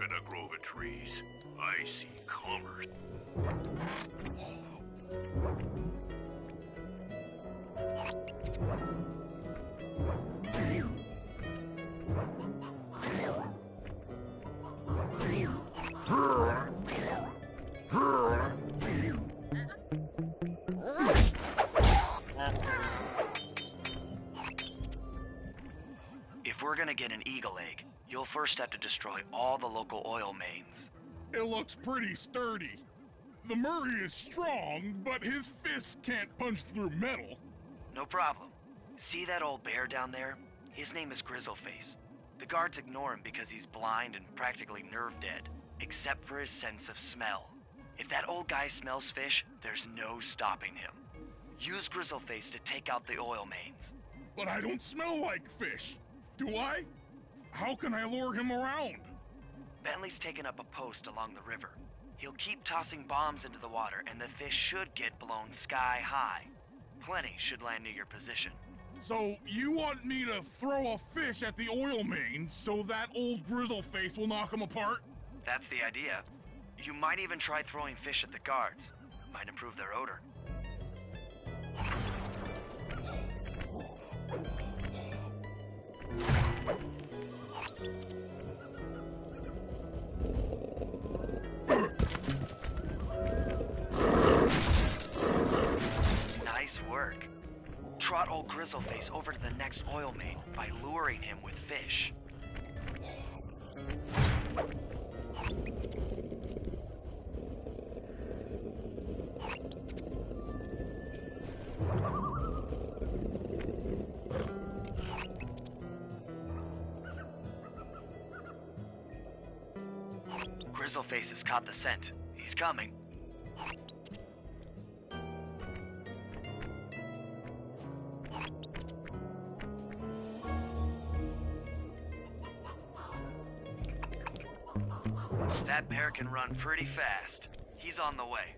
at a grove of trees, I see commerce. If we're gonna get an eagle egg, you'll first have to destroy all the local oil mains. It looks pretty sturdy. The Murray is strong, but his fists can't punch through metal. No problem. See that old bear down there? His name is Grizzleface. The guards ignore him because he's blind and practically nerve dead, except for his sense of smell. If that old guy smells fish, there's no stopping him. Use Grizzleface to take out the oil mains. But I don't smell like fish. Do I? How can I lure him around? Bentley's taken up a post along the river. He'll keep tossing bombs into the water, and the fish should get blown sky high. Plenty should land near your position. So you want me to throw a fish at the oil mains so that old Grizzleface will knock him apart? That's the idea. You might even try throwing fish at the guards. Might improve their odor. Nice work. Trot old Grizzleface over to the next oil main by luring him with fish. Grizzleface has caught the scent. He's coming. That bear can run pretty fast. He's on the way.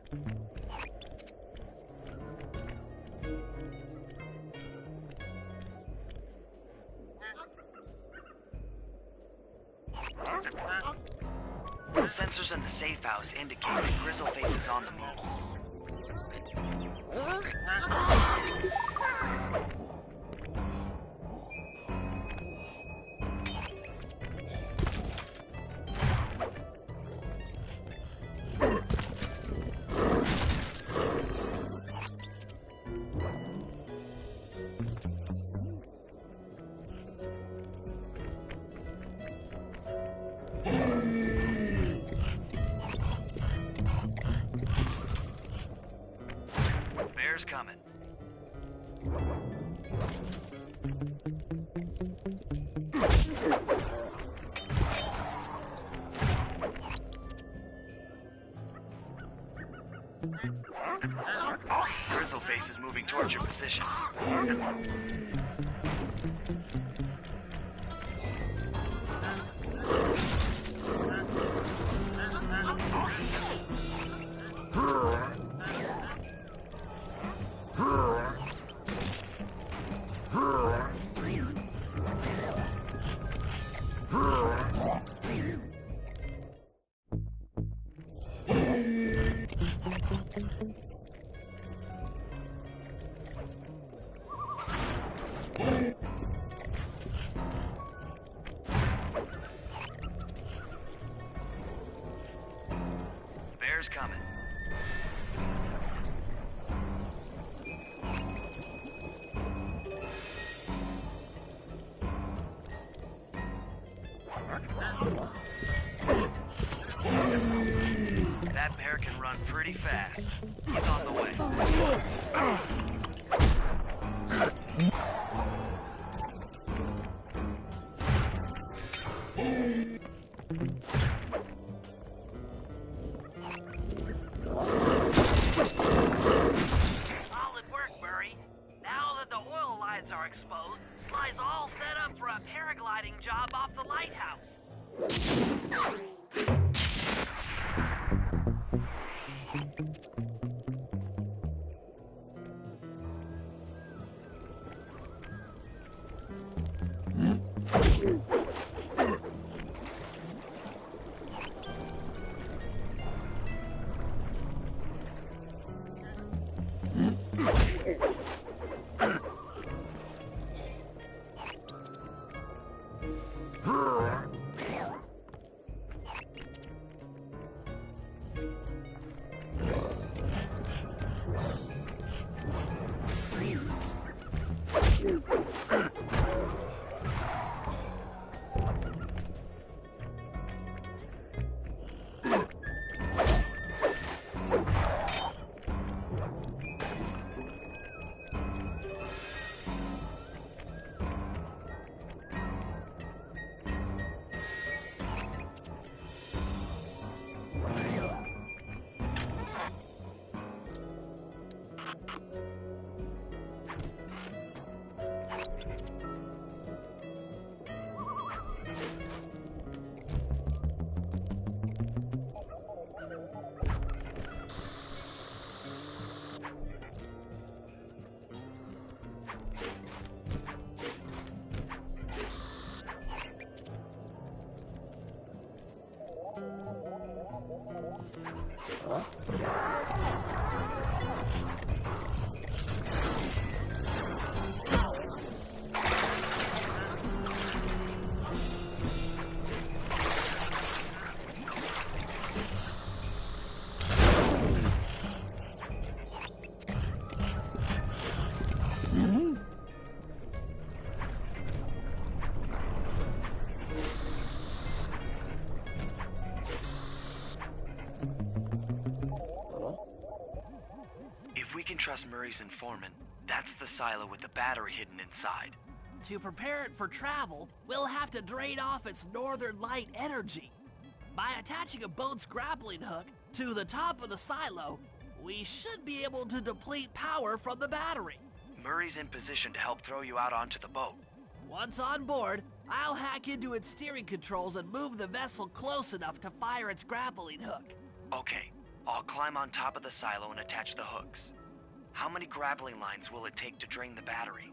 The sensors in the safe house indicate that Grizzleface is on the move. Bear's coming. Grizzleface is moving towards your position. Bear's coming. That bear can run pretty fast. He's on the way. Solid work, Murray. Now that the oil lines are exposed, Sly's all set up for a paragliding job off the lighthouse. If we can trust Murray's informant, that's the silo with the battery hidden inside. To prepare it for travel, we'll have to drain off its northern light energy. By attaching a boat's grappling hook to the top of the silo, we should be able to deplete power from the battery. Murray's in position to help throw you out onto the boat. Once on board, I'll hack into its steering controls and move the vessel close enough to fire its grappling hook. Okay, I'll climb on top of the silo and attach the hooks. How many grappling lines will it take to drain the battery?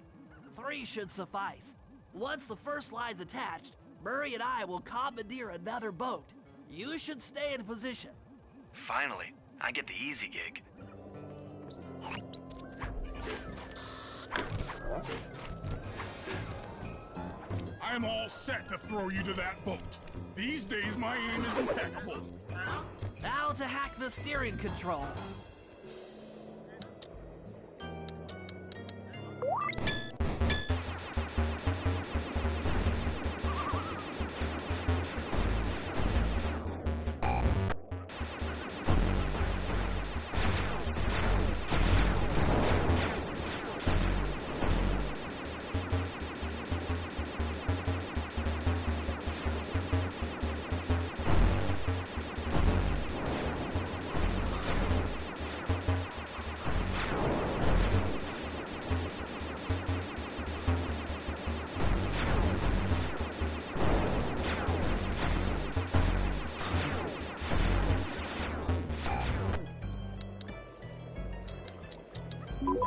3 should suffice. Once the first line's attached, Murray and I will commandeer another boat. You should stay in position. Finally, I get the easy gig. I'm all set to throw you to that boat. These days, my aim is impeccable. Now to hack the steering controls.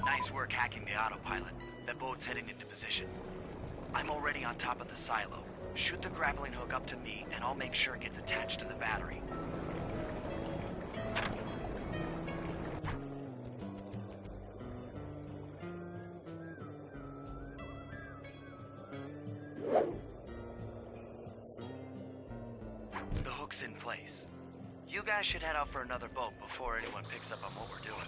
Nice work hacking the autopilot. The boat's heading into position. I'm already on top of the silo. Shoot the grappling hook up to me, and I'll make sure it gets attached to the battery. The hook's in place. You guys should head out for another boat before anyone picks up on what we're doing.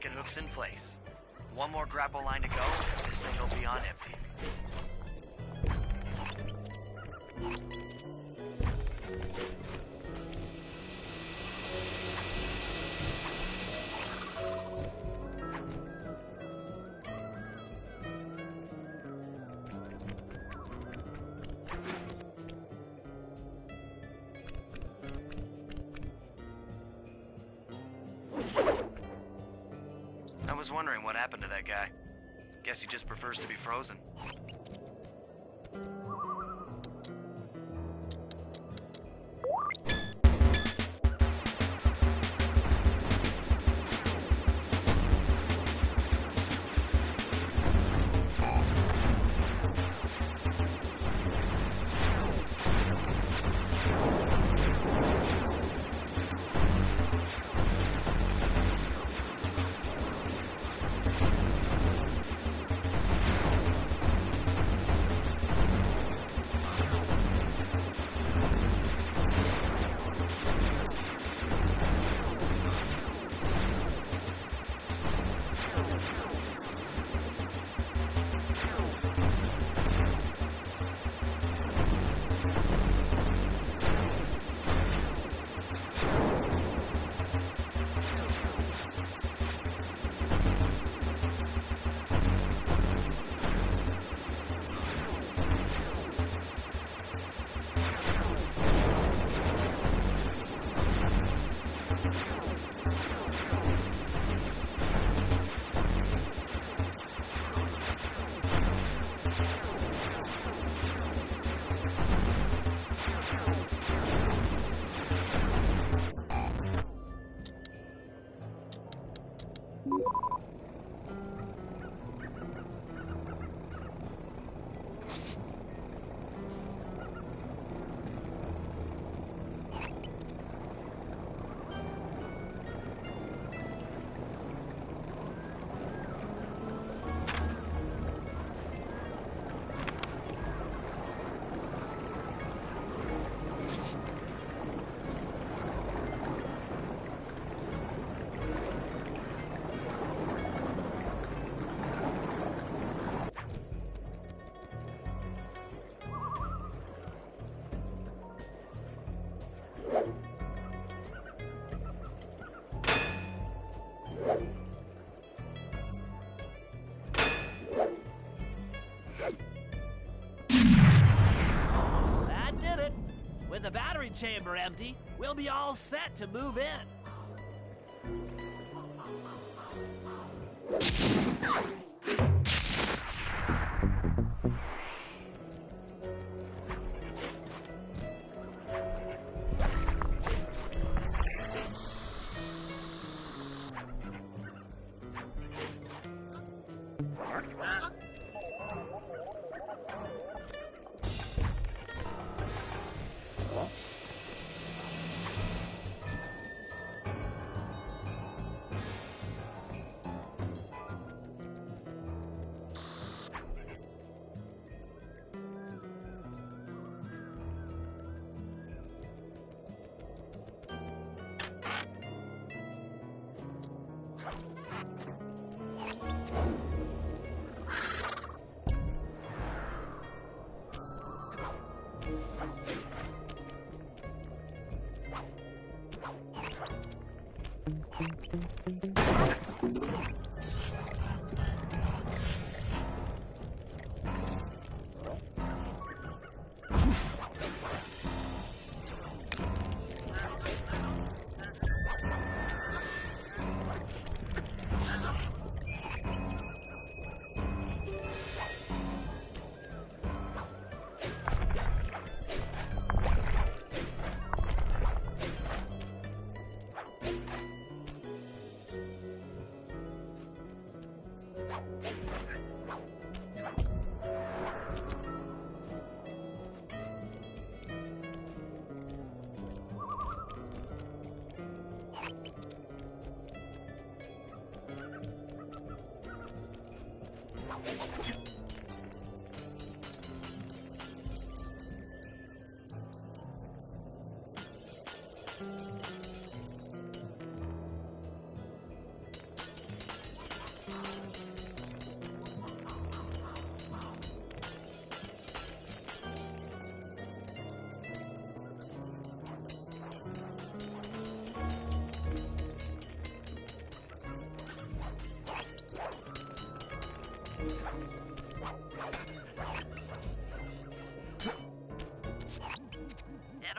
bracket hook's in place. One more grapple line to go, and this thing will be on empty. I was wondering what happened to that guy. Guess he just prefers to be frozen. That did it. With the battery chamber empty, we'll be all set to move in.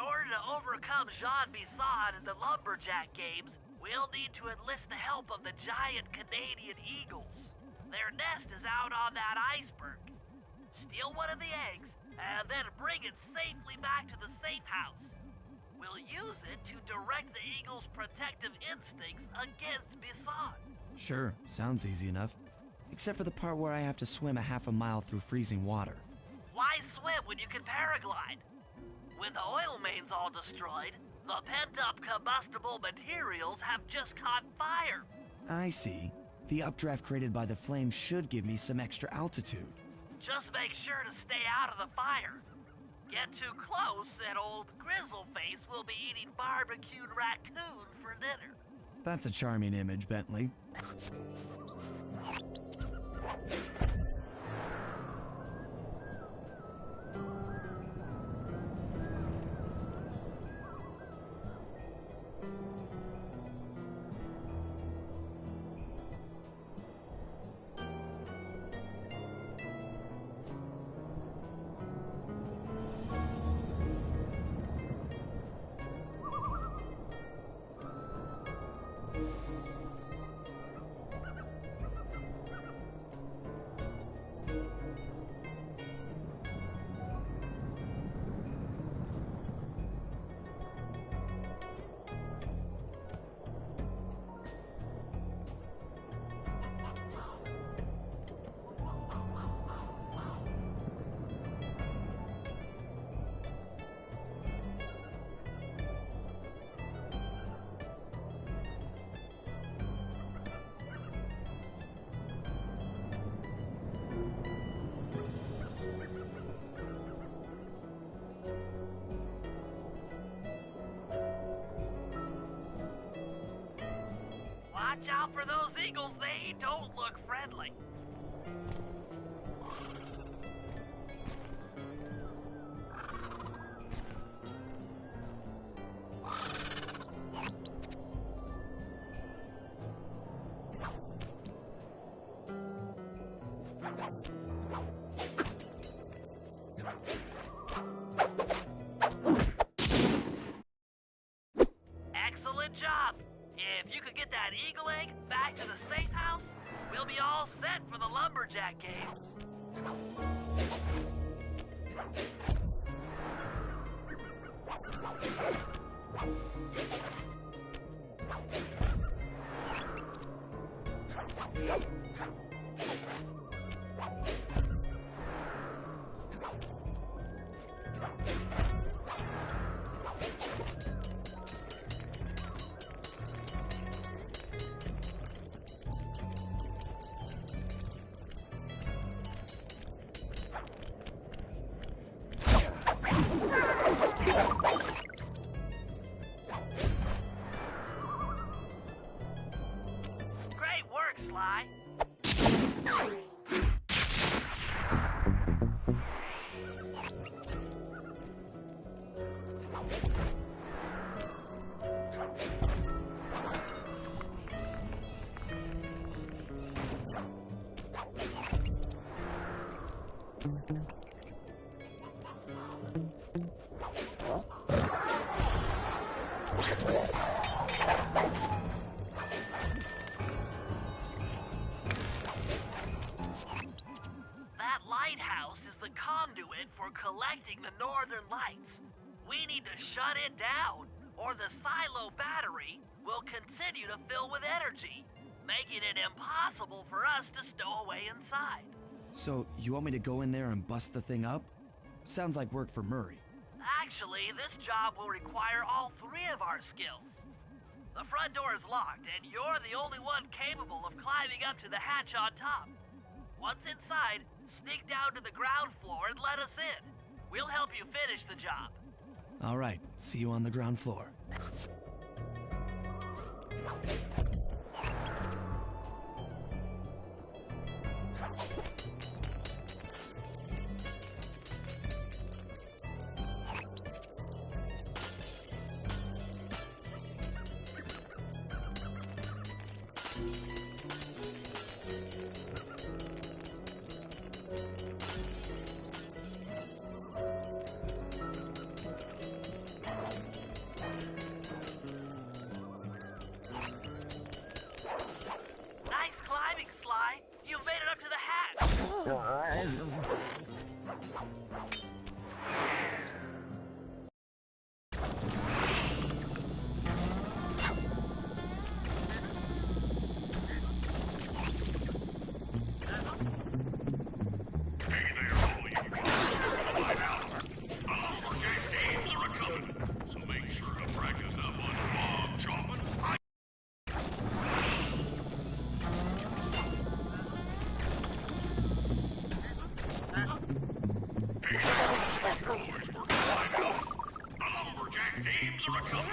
order to overcome Jean Bisson in the Lumberjack games, we'll need to enlist the help of the giant Canadian eagles. Their nest is out on that iceberg. Steal one of the eggs, and then bring it safely back to the safe house. We'll use it to direct the eagle's protective instincts against Bisson. Sure, sounds easy enough. Except for the part where I have to swim a half a mile through freezing water. Why swim when you can paraglide? When the oil main's all destroyed, the pent-up combustible materials have just caught fire. I see. The updraft created by the flames should give me some extra altitude. Just make sure to stay out of the fire. Get too close and old Grizzleface will be eating barbecued raccoon for dinner. That's a charming image, Bentley. Watch out for those eagles, they don't look friendly. Excellent job. If you could get that eagle egg back to the safe house, we'll be all set for the Lumberjack games. Great work, Sly. That lighthouse is the conduit for collecting the northern lights. We need to shut it down, or the silo battery will continue to fill with energy, making it impossible for us to stow away inside. So, you want me to go in there and bust the thing up? Sounds like work for Murray. Actually, this job will require all three of our skills. The front door is locked, and you're the only one capable of climbing up to the hatch on top. Once inside, sneak down to the ground floor and let us in. We'll help you finish the job. All right, see you on the ground floor. Games are a-coming.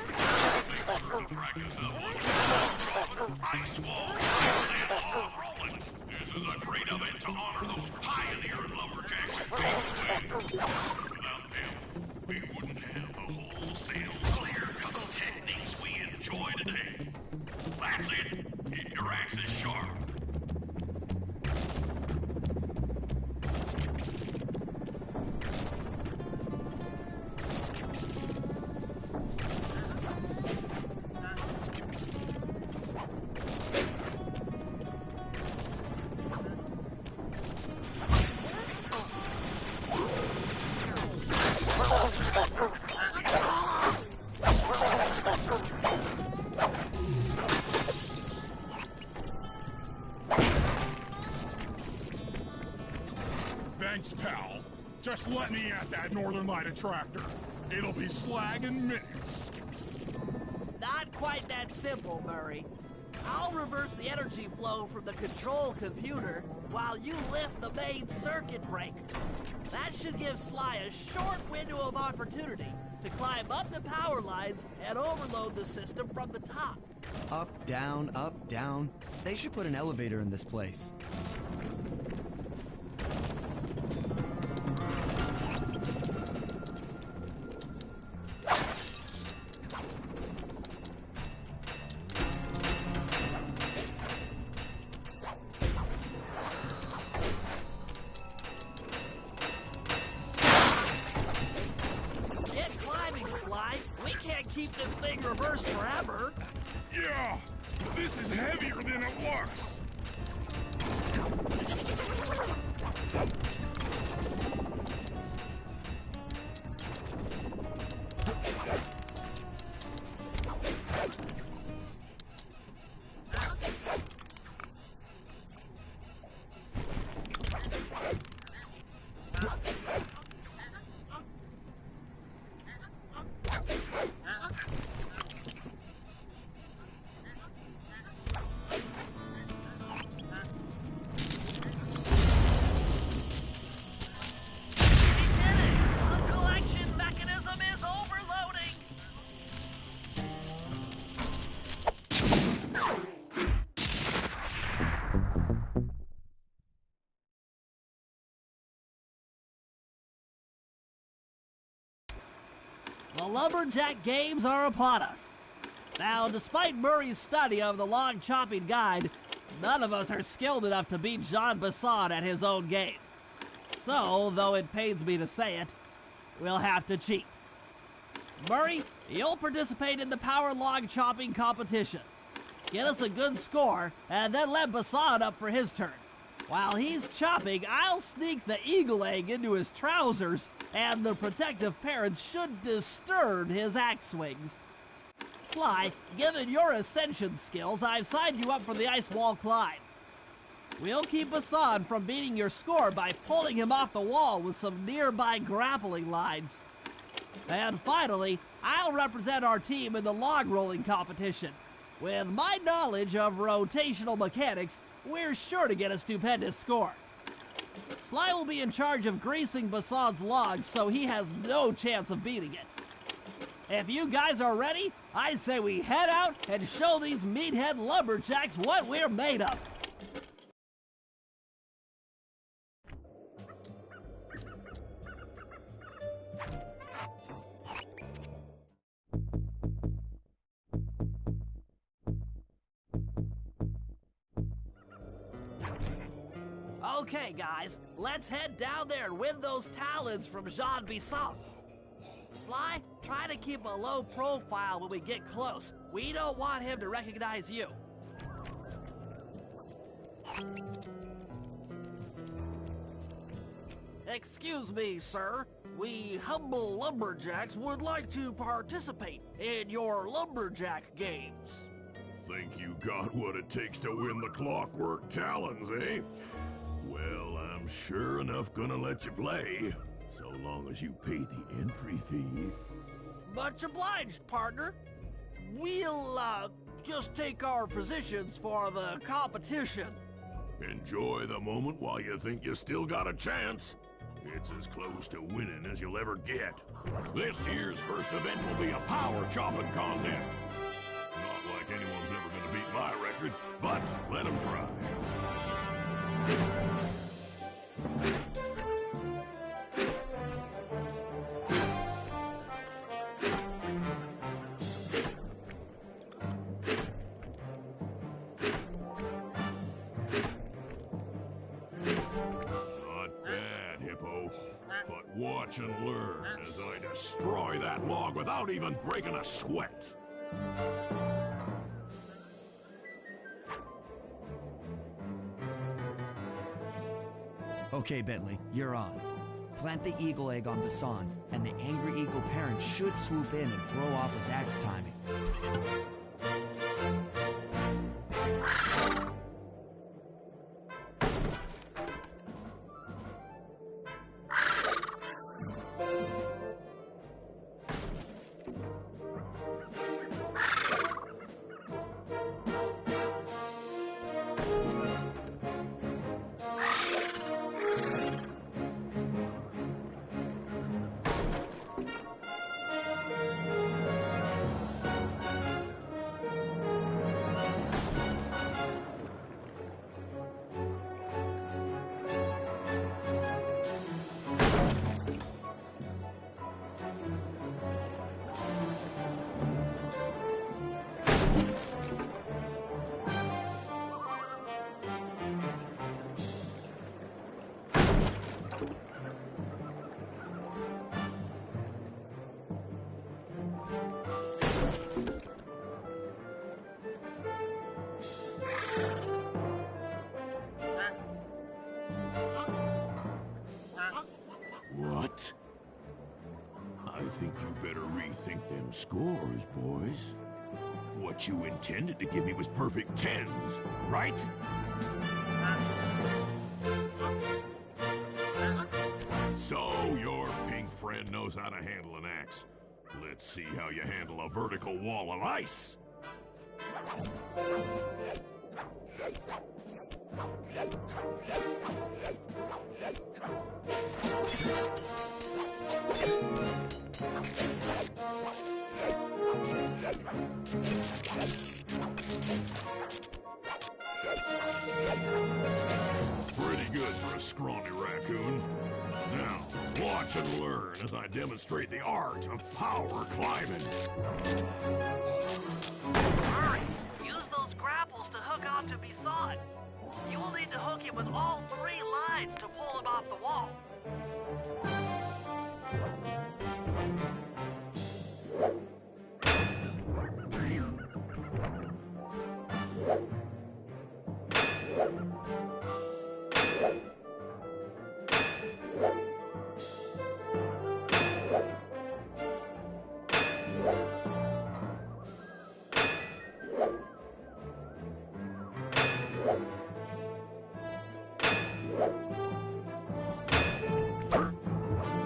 Make sure to practice up on ice wall, and log rolling. This is a great event to honor those pioneering lumberjacks who paved the way. Without them, we wouldn't have the wholesale clear-cut techniques we enjoy today. That's it. Keep your axes sharp. Thanks, pal. Just let me at that Northern Light attractor. It'll be slag in minutes. Not quite that simple, Murray. I'll reverse the energy flow from the control computer while you lift the main circuit breaker. That should give Sly a short window of opportunity to climb up the power lines and overload the system from the top. Up, down, up, down. They should put an elevator in this place. We can't keep this thing reversed forever. Yeah, this is heavier than it looks. The Lumberjack Games are upon us. Now, despite Murray's study of the log chopping guide, none of us are skilled enough to beat Jean Basson at his own game. So, though it pains me to say it, we'll have to cheat. Murray, you'll participate in the power log chopping competition. Get us a good score, and then let Basson up for his turn. While he's chopping, I'll sneak the eagle egg into his trousers, and the protective parents should disturb his axe swings. Sly, given your ascension skills, I've signed you up for the ice wall climb. We'll keep Basson from beating your score by pulling him off the wall with some nearby grappling lines. And finally, I'll represent our team in the log rolling competition. With my knowledge of rotational mechanics, we're sure to get a stupendous score. Sly will be in charge of greasing Basson's logs, so he has no chance of beating it. If you guys are ready, I say we head out and show these meathead lumberjacks what we're made of. Okay, guys, let's head down there and win those talons from Jean Basson. Sly, try to keep a low profile when we get close. We don't want him to recognize you. Excuse me, sir. We humble lumberjacks would like to participate in your lumberjack games. Think you got what it takes to win the clockwork talons, eh? Well, I'm sure enough gonna let you play, so long as you pay the entry fee. Much obliged, partner. We'll, just take our positions for the competition. Enjoy the moment while you think you still got a chance. It's as close to winning as you'll ever get. This year's first event will be a power chopping contest. Not like anyone's ever gonna beat my record, but let them try. Not bad, Hippo. But watch and learn as I destroy that log without even breaking a sweat. Okay, Bentley, you're on. Plant the eagle egg on Basan, and the angry eagle parent should swoop in and throw off his axe timing. What? I think you better rethink them scores, boys. What you intended to give me was perfect tens, right? So your pink friend knows how to handle an axe. Let's see how you handle a vertical wall of ice. Pretty good for a scrawny raccoon. Now, watch and learn as I demonstrate the art of power climbing. Hurry! Use those grapples to hook onto Basan. You will need to hook him with all 3 lines to pull him off the wall.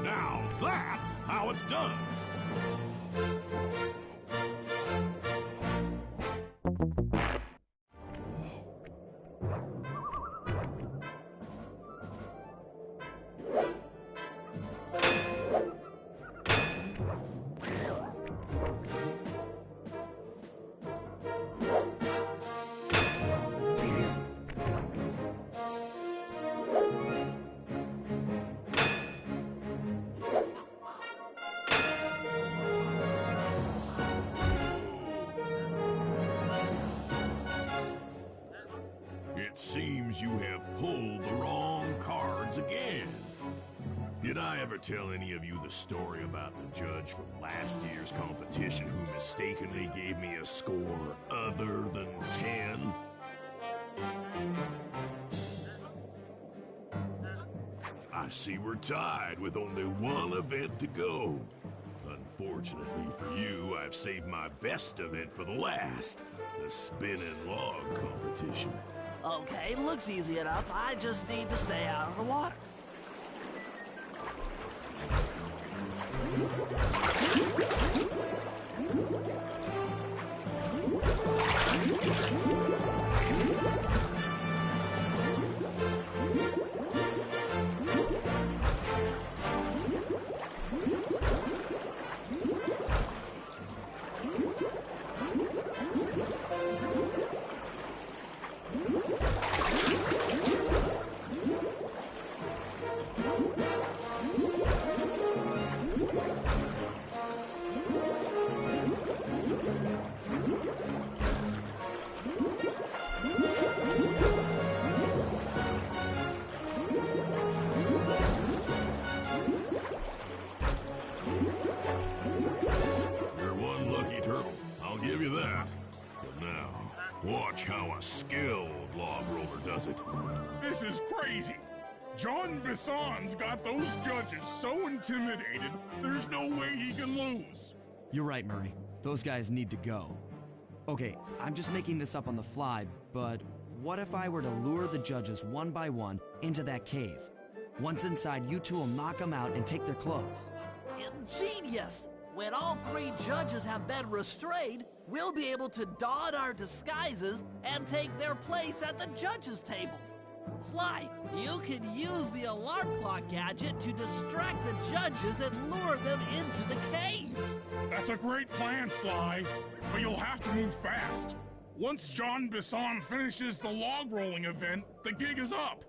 Now that's how it's done. It seems you have pulled the wrong cards again. Did I ever tell any of you the story about the judge from last year's competition who mistakenly gave me a score other than 10? I see we're tied with only one event to go. Unfortunately for you, I've saved my best event for the last, the spinning log competition. Okay, looks easy enough. I just need to stay out of the water. Watch how a skilled log roller does it. This is crazy. John Bisson's got those judges so intimidated, there's no way he can lose. You're right, Murray. Those guys need to go. Okay, I'm just making this up on the fly, but what if I were to lure the judges one by one into that cave? Once inside, you two will knock them out and take their clothes. Ingenious! When all 3 judges have been restrained, we'll be able to don our disguises and take their place at the judges' table. Sly, you can use the alarm clock gadget to distract the judges and lure them into the cave. That's a great plan, Sly, but you'll have to move fast. Once John Bisson finishes the log rolling event, the gig is up.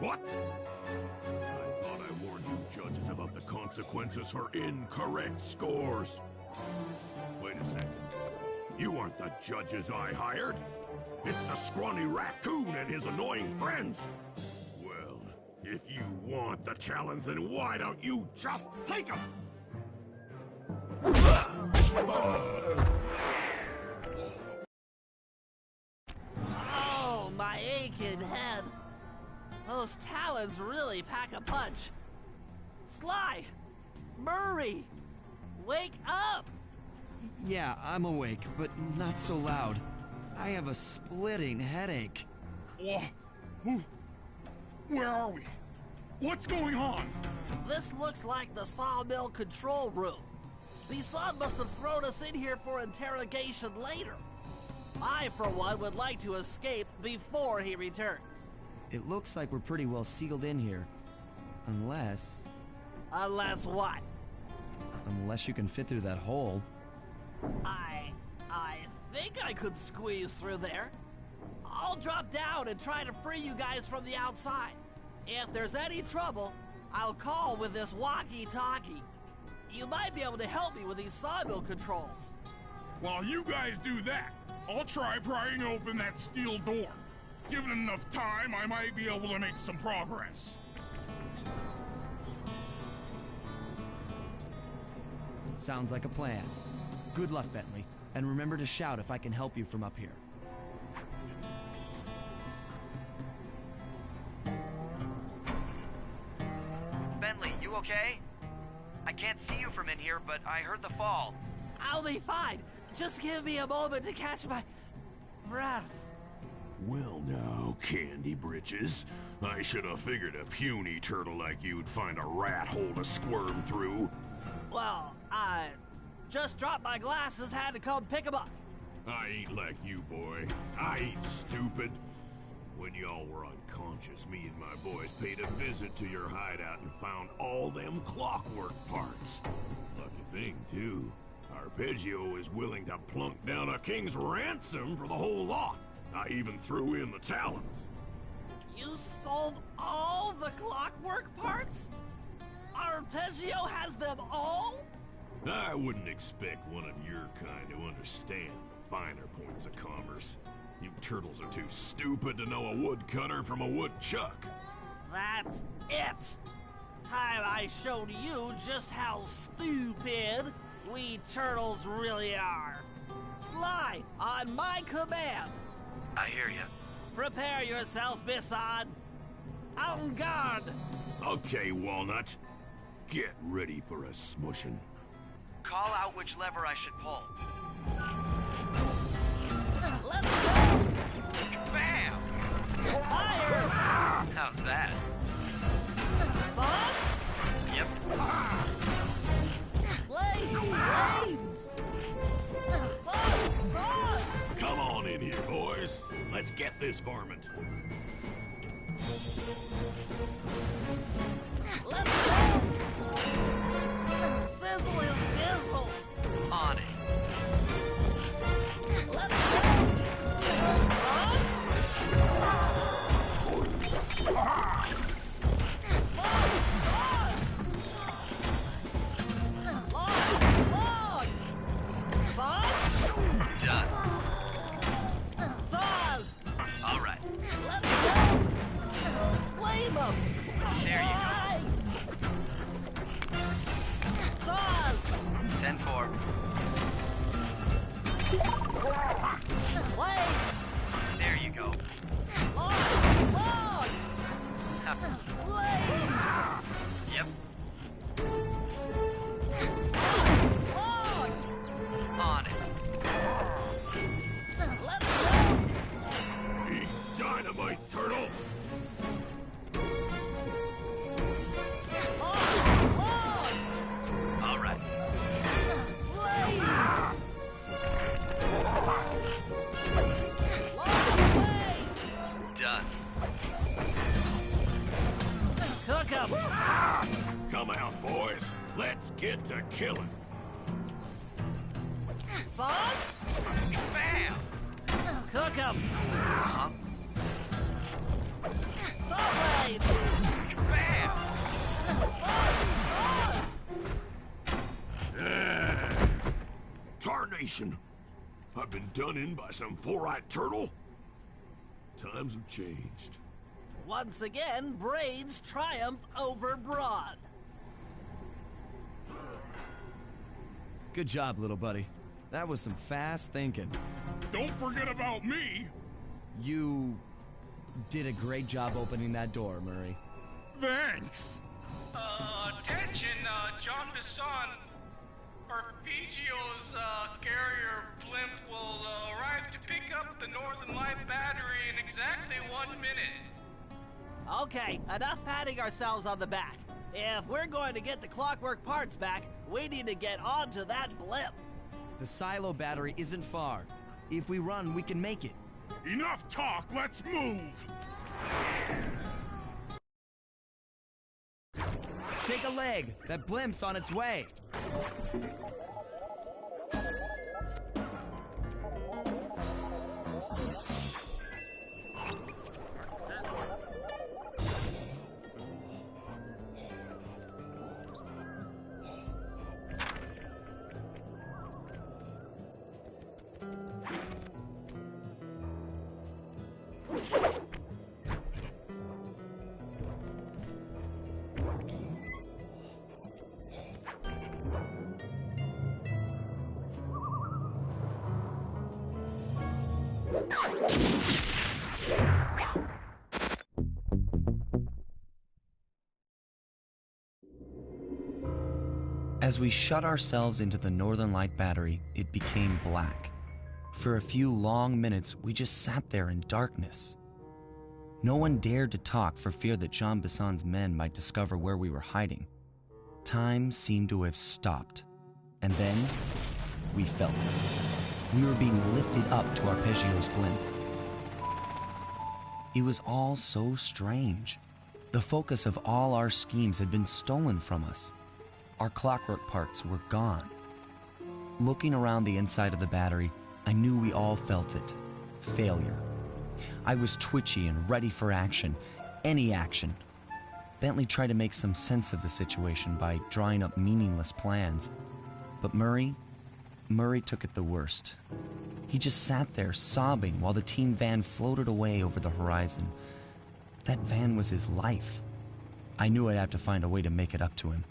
What? I thought I warned you judges about the consequences for incorrect scores. Wait a second. You aren't the judges I hired. It's the scrawny raccoon and his annoying friends. Well, if you want the challenge, then why don't you just take them? Oh, my aching head. Those talons really pack a punch. Sly! Murray! Wake up! Yeah, I'm awake, but not so loud. I have a splitting headache. Where are we? What's going on? This looks like the sawmill control room. Bisson must have thrown us in here for interrogation later. I, for one, would like to escape before he returns. It looks like we're pretty well sealed in here. Unless... Unless what? Unless you can fit through that hole. I think I could squeeze through there. I'll drop down and try to free you guys from the outside. If there's any trouble, I'll call with this walkie-talkie. You might be able to help me with these sawmill controls. While you guys do that, I'll try prying open that steel door. Given enough time, I might be able to make some progress. Sounds like a plan. Good luck, Bentley, and remember to shout if I can help you from up here. Bentley, you okay? I can't see you from in here, but I heard the fall. I'll be fine. Just give me a moment to catch my breath. Well now, Candy Britches. I should have figured a puny turtle like you'd find a rat hole to squirm through. Well, I just dropped my glasses, had to come pick them up. I ain't like you, boy. I ain't stupid. When y'all were unconscious, me and my boys paid a visit to your hideout and found all them clockwork parts. Lucky thing, too. Arpeggio is willing to plunk down a king's ransom for the whole lot. I even threw in the talons. You sold all the clockwork parts? Arpeggio has them all? I wouldn't expect one of your kind to understand the finer points of commerce. You turtles are too stupid to know a woodcutter from a woodchuck. That's it! Time I showed you just how stupid we turtles really are. Sly, on my command! I hear you. Prepare yourself, Bisson! En garde! Okay, Walnut. Get ready for a smushin'. Call out which lever I should pull. Let's go! Bam! Fire! How's that? Sauce? Yep. Flames! Sauce! Come on in here, boys. Let's get this varmint. Let's go! Sizzle his dizzle! On it. Let's go! Sauce? Sauce! Logs! Sauce? Done. Sauce! All right. Let's go! Flame 'em! There you Sauce! 10-4. Wait! There you go. Logs! Flames! Yep. Logs! On it. Let's go! Eat dynamite, turtle! Logs! All right. Flames! Logs away! Done. Cook 'em! Come out, boys. Let's get to killing. Sauce? Bam! Cook 'em! Uh-huh. Saw blades! Bam! Sauce! Tarnation! I've been done in by some four-eyed turtle? Times have changed. Once again, brains triumph over brawn. Good job, little buddy. That was some fast thinking. Don't forget about me! You did a great job opening that door, Murray. Thanks! Attention, John Bisson. Arpeggio's carrier blimp will arrive to pick up the Northern Light battery in exactly 1 minute. Okay, enough patting ourselves on the back. If we're going to get the clockwork parts back, we need to get onto that blimp. The silo battery isn't far. If we run, we can make it. Enough talk, let's move! Shake a leg. That blimp's on its way. As we shut ourselves into the Northern Light battery, it became black. For a few long minutes, we just sat there in darkness. No one dared to talk for fear that Jean Bisson's men might discover where we were hiding. Time seemed to have stopped. And then, we felt it. We were being lifted up to Arpeggio's blimp. It was all so strange. The focus of all our schemes had been stolen from us. Our clockwork parts were gone. Looking around the inside of the battery, I knew we all felt it. Failure. I was twitchy and ready for action. Any action. Bentley tried to make some sense of the situation by drawing up meaningless plans. But Murray took it the worst. He just sat there sobbing while the team van floated away over the horizon. That van was his life. I knew I'd have to find a way to make it up to him.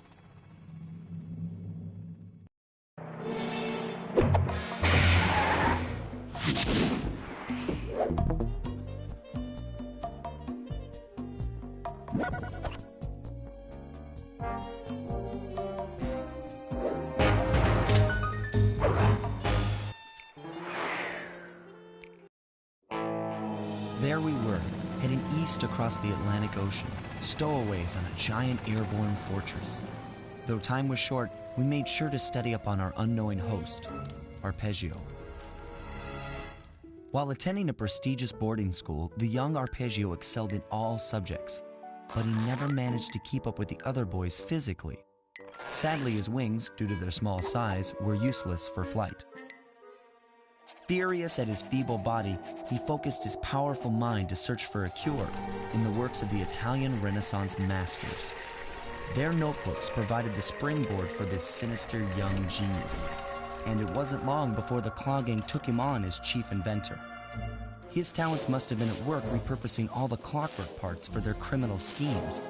There we were, heading east across the Atlantic Ocean, stowaways on a giant airborne fortress. Though time was short, we made sure to study up on our unknowing host, Arpeggio. While attending a prestigious boarding school, the young Arpeggio excelled in all subjects, but he never managed to keep up with the other boys physically. Sadly, his wings, due to their small size, were useless for flight. Furious at his feeble body, he focused his powerful mind to search for a cure in the works of the Italian Renaissance masters. Their notebooks provided the springboard for this sinister young genius, and it wasn't long before the Claw Gang took him on as chief inventor. His talents must have been at work repurposing all the clockwork parts for their criminal schemes.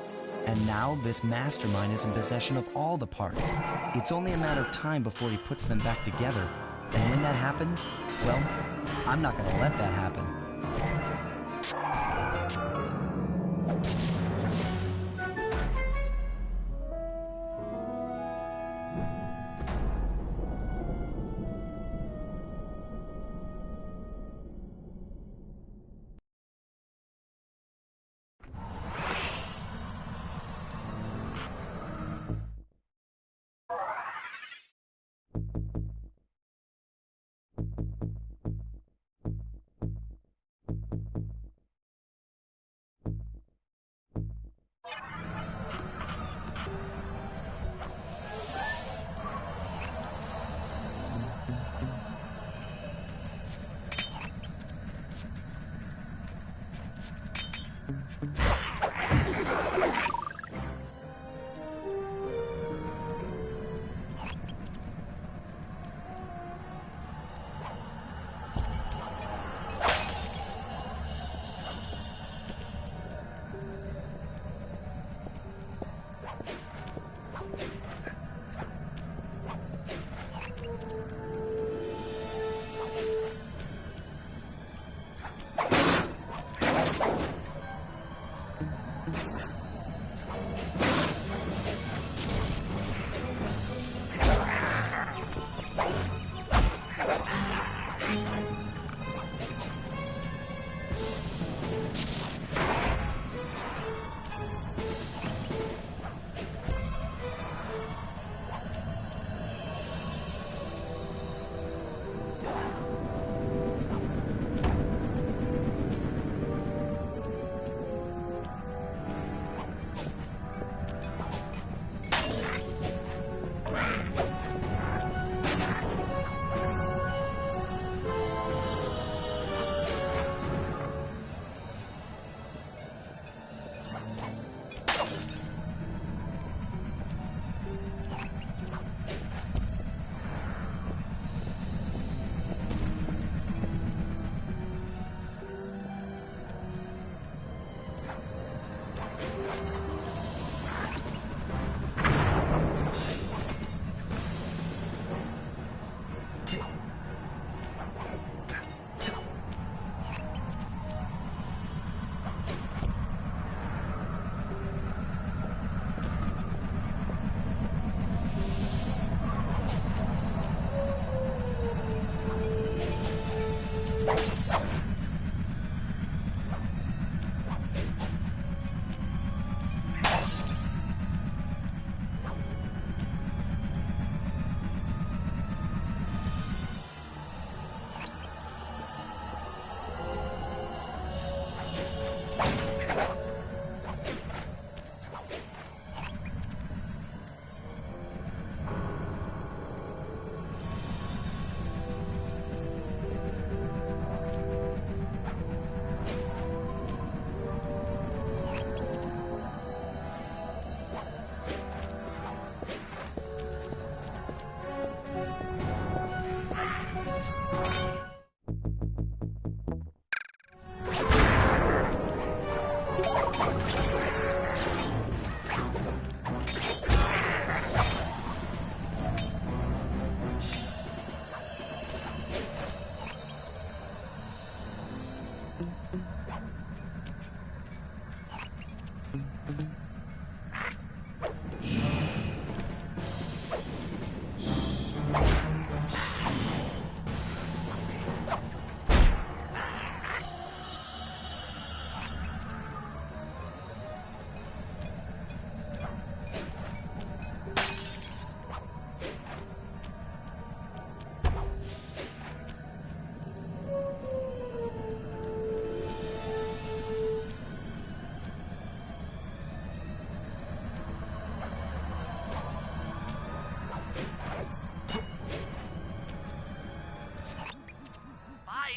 And now this mastermind is in possession of all the parts. It's only a matter of time before he puts them back together. And when that happens, well, I'm not going to let that happen.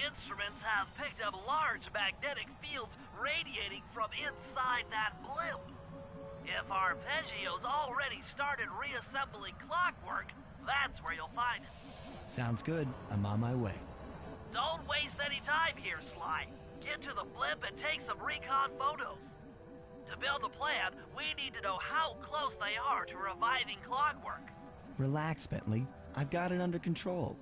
Instruments have picked up large magnetic fields radiating from inside that blimp. If Arpeggio's already started reassembling clockwork, that's where you'll find it. Sounds good. I'm on my way. Don't waste any time here, Sly. Get to the blimp and take some recon photos. To build the plan, we need to know how close they are to reviving clockwork. Relax, Bentley. I've got it under control.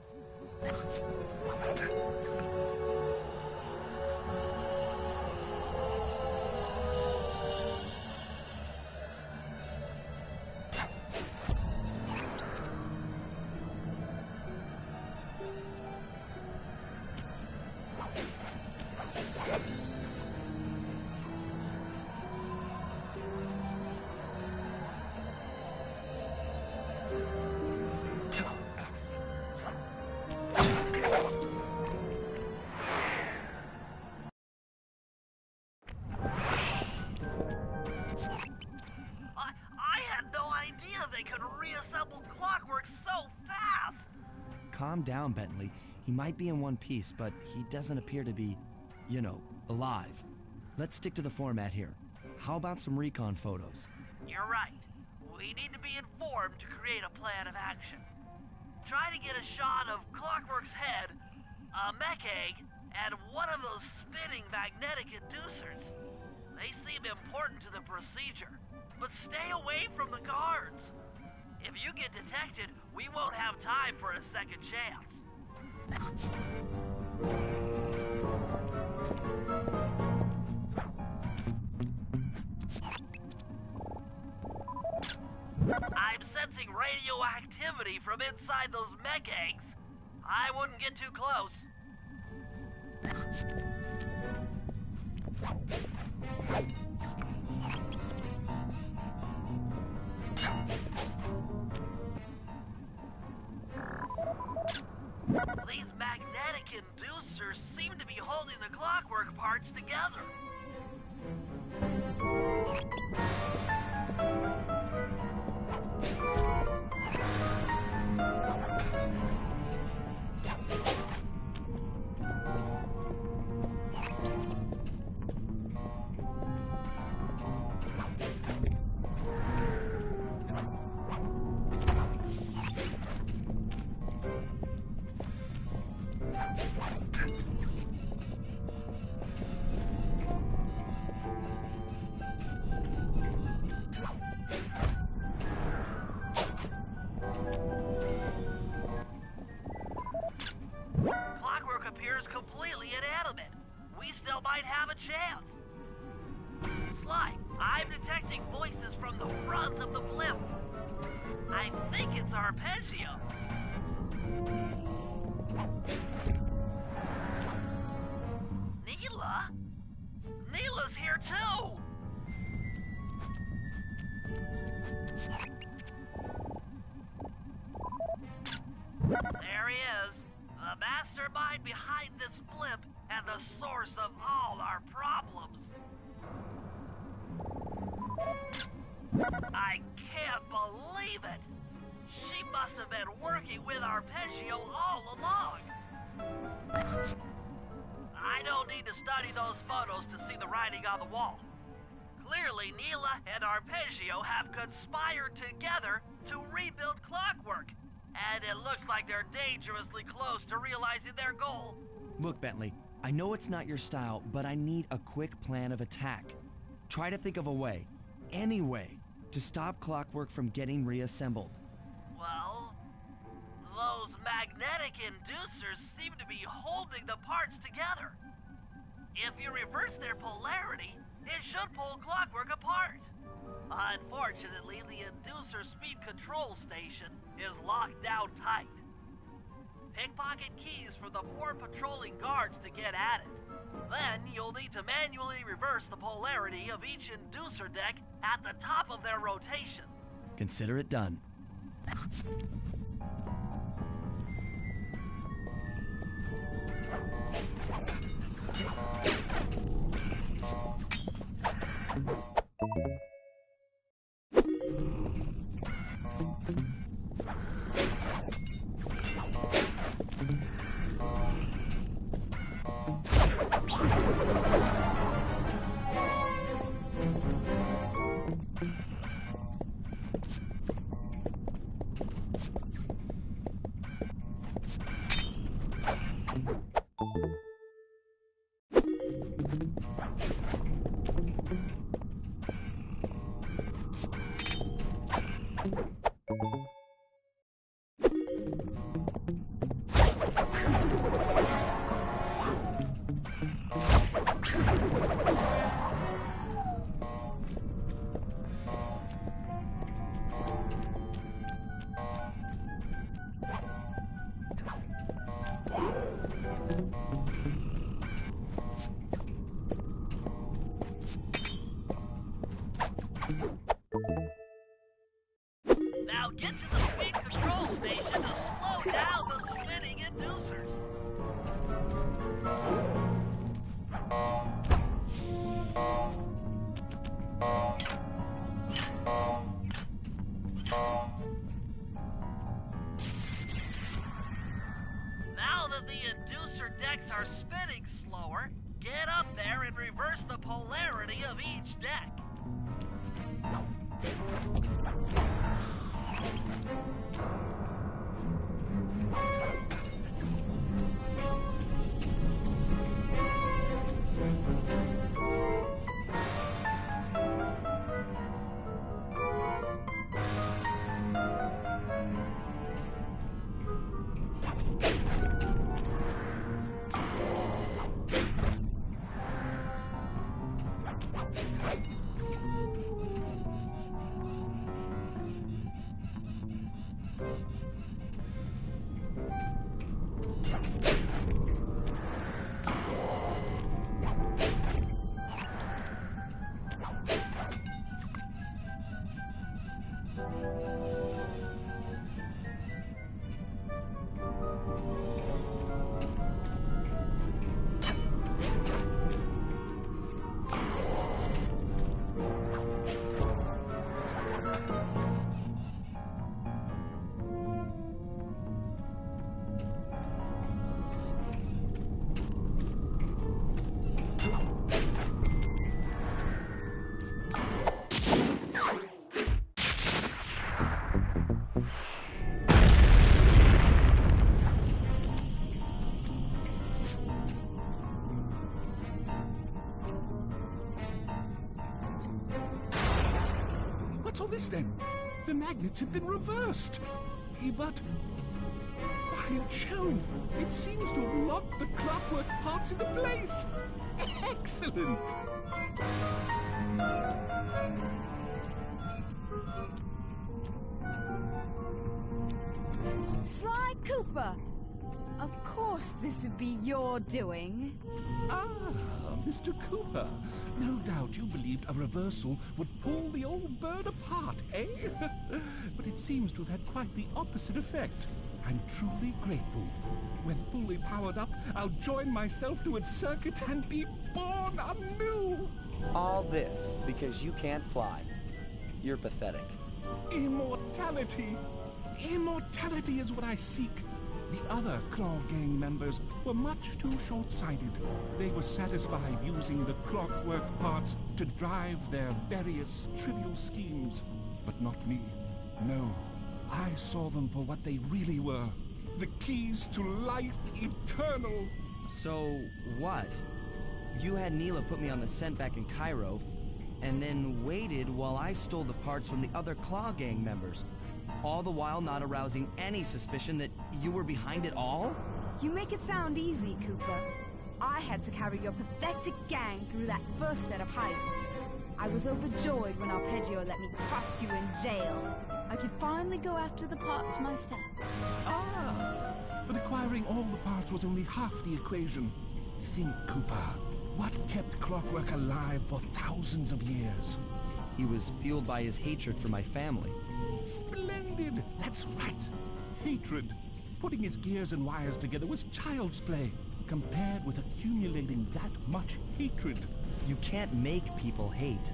Calm down, Bentley. He might be in one piece, but he doesn't appear to be, you know, alive. Let's stick to the format here. How about some recon photos? You're right. We need to be informed to create a plan of action. Try to get a shot of Clockwork's head, a mech egg, and one of those spinning magnetic inducers. They seem important to the procedure, but stay away from the guards. If you get detected, we won't have time for a second chance. I'm sensing radioactivity from inside those mech eggs. I wouldn't get too close. These magnetic inducers seem to be holding the clockwork parts together. Clockwork appears completely inanimate. We still might have a chance. Sly, I'm detecting voices from the front of the blimp. I think it's Arpeggio. Neela? Neela's here too! There he is, the mastermind behind this blimp and the source of all our problems. I can't believe it! She must have been working with Arpeggio all along! I don't need to study those photos to see the writing on the wall. Clearly, Neela and Arpeggio have conspired together to rebuild Clockwork. And it looks like they're dangerously close to realizing their goal. Look, Bentley, I know it's not your style, but I need a quick plan of attack. Try to think of a way, any way, to stop Clockwork from getting reassembled. Well, those magnetic inducers seem to be holding the parts together. If you reverse their polarity, it should pull Clockwork apart. Unfortunately, the inducer speed control station is locked down tight. Pickpocket keys for the 4 patrolling guards to get at it. Then you'll need to manually reverse the polarity of each inducer deck at the top of their rotation. Consider it done. Now get to the speed control station to slow down the spinning inducers. Now that the inducer decks are spinning slower, get up there and reverse the polarity of each deck. What's all this then? The magnets have been reversed. But by Jove, it seems to have locked the clockwork parts into place. Excellent! Sly Cooper! Of course this would be your doing. Ah, Mr. Cooper. No doubt you believed a reversal would pull the old bird apart, eh? But it seems to have had quite the opposite effect. I'm truly grateful. When fully powered up, I'll join myself to its circuits and be born anew! All this because you can't fly. You're pathetic. Immortality! Immortality is what I seek. The other Claw Gang members were much too short-sighted. They were satisfied using the clockwork parts to drive their various trivial schemes. But not me. No. I saw them for what they really were. The keys to life eternal. So, what? You had Neela put me on the scent back in Cairo, and then waited while I stole the parts from the other Claw Gang members, all the while not arousing any suspicion that you were behind it all? You make it sound easy, Cooper. I had to carry your pathetic gang through that first set of heists. I was overjoyed when Arpeggio let me toss you in jail. I could finally go after the parts myself. Ah! But acquiring all the parts was only half the equation. Think, Cooper. What kept Clockwork alive for thousands of years? He was fueled by his hatred for my family. Splendid! That's right. Hatred. Putting his gears and wires together was child's play, compared with accumulating that much hatred. You can't make people hate.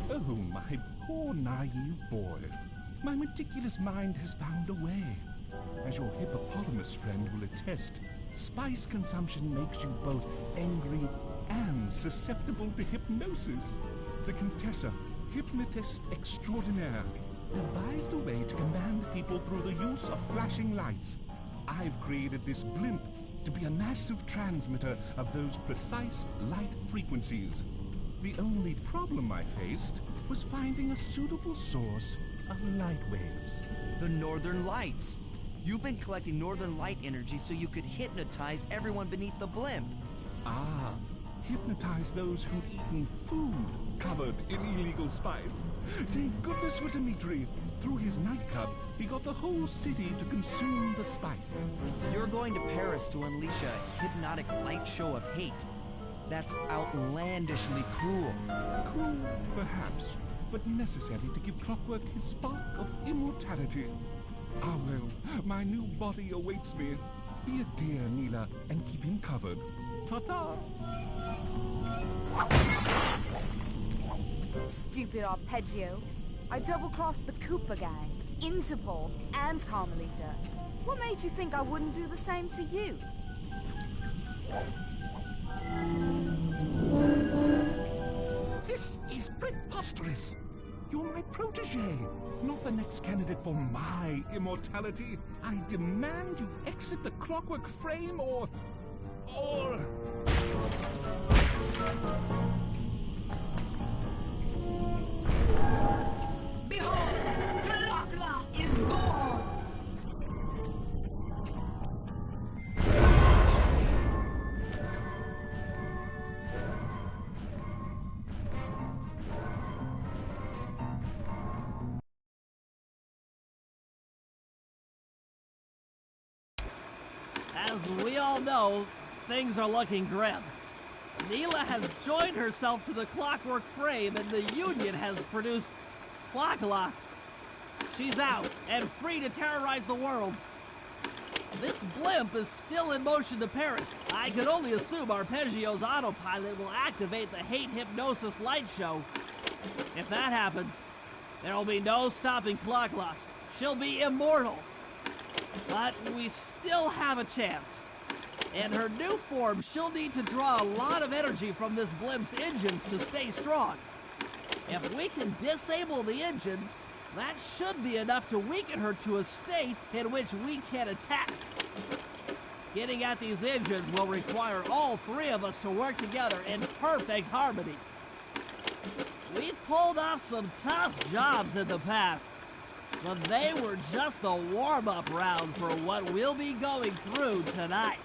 Oh, my poor naive boy. My meticulous mind has found a way. As your hippopotamus friend will attest, spice consumption makes you both angry and susceptible to hypnosis. The Contessa, hypnotist extraordinaire, devised a way to command people through the use of flashing lights. I've created this blimp to be a massive transmitter of those precise light frequencies. The only problem I faced was finding a suitable source of light waves. The Northern Lights. You've been collecting Northern Light energy so you could hypnotize everyone beneath the blimp. Ah, hypnotize those who'd eaten food covered in illegal spice. Thank goodness for Dimitri. Through his nightclub, he got the whole city to consume the spice. You're going to Paris to unleash a hypnotic light show of hate. That's outlandishly cruel. Cruel, perhaps, but necessary to give Clockwork his spark of immortality. Ah well, my new body awaits me. Be a dear, Neela, and keep him covered. Ta-ta! Stupid Arpeggio. I double-crossed the Cooper gang, Interpol, and Carmelita. What made you think I wouldn't do the same to you? This is preposterous! You're my protege, not the next candidate for my immortality. I demand you exit the Clockwork frame or... Behold, Kalakla is born! As we all know, things are looking grim. Neela has joined herself to the Clockwork frame, and the Union has produced Clockla. She's out and free to terrorize the world. This blimp is still in motion to Paris. I can only assume Arpeggio's autopilot will activate the hate hypnosis light show. If that happens, there'll be no stopping Clockla. She'll be immortal. But we still have a chance. In her new form, she'll need to draw a lot of energy from this blimp's engines to stay strong. If we can disable the engines, that should be enough to weaken her to a state in which we can attack. Getting at these engines will require all three of us to work together in perfect harmony. We've pulled off some tough jobs in the past, but they were just the warm-up round for what we'll be going through tonight.